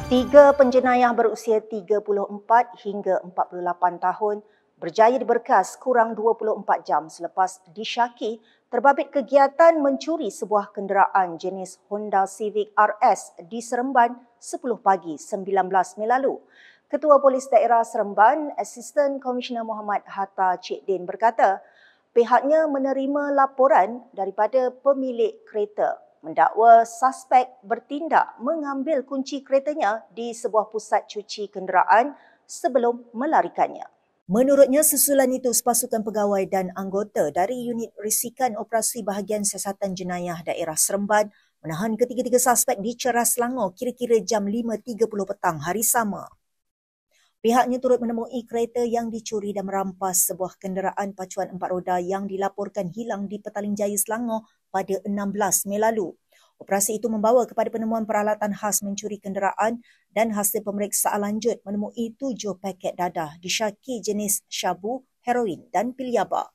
Tiga penjenayah berusia 34 hingga 48 tahun berjaya diberkas kurang 24 jam selepas disyaki terbabit kegiatan mencuri sebuah kenderaan jenis Honda Civic RS di Seremban 10 pagi 19 Mei lalu. Ketua Polis Daerah Seremban, Asisten Komisioner Muhammad Hatta Cik Din berkata, pihaknya menerima laporan daripada pemilik kereta mendakwa suspek bertindak mengambil kunci keretanya di sebuah pusat cuci kenderaan sebelum melarikannya. Menurutnya, susulan itu sepasukan pegawai dan anggota dari Unit Risikan Operasi Bahagian Siasatan Jenayah Daerah Seremban menahan ketiga-tiga suspek di Ceras Selangor kira-kira jam 5.30 petang hari sama. Pihaknya turut menemui kereta yang dicuri dan merampas sebuah kenderaan pacuan 4 roda yang dilaporkan hilang di Petaling Jaya, Selangor pada 16 Mei lalu. Operasi itu membawa kepada penemuan peralatan khas mencuri kenderaan dan hasil pemeriksaan lanjut menemui 7 paket dadah disyaki jenis syabu, heroin dan pil yaba.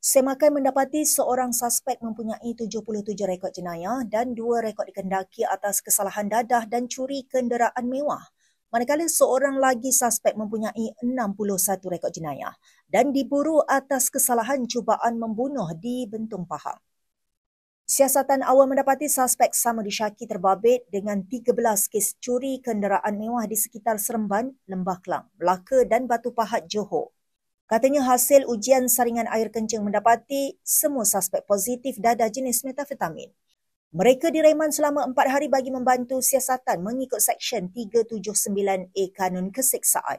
Semakan mendapati seorang suspek mempunyai 77 rekod jenayah dan 2 rekod dikendaki atas kesalahan dadah dan curi kenderaan mewah. Manakala seorang lagi suspek mempunyai 61 rekod jenayah dan diburu atas kesalahan cubaan membunuh di Bentong Pahang. Siasatan awal mendapati suspek sama disyaki terbabit dengan 13 kes curi kenderaan mewah di sekitar Seremban, Lembah Kelang, Melaka dan Batu Pahat, Johor. Katanya hasil ujian saringan air kencing mendapati semua suspek positif dadah jenis metafetamin. Mereka direman selama 4 hari bagi membantu siasatan mengikut Seksyen 379A Kanun Keseksaan.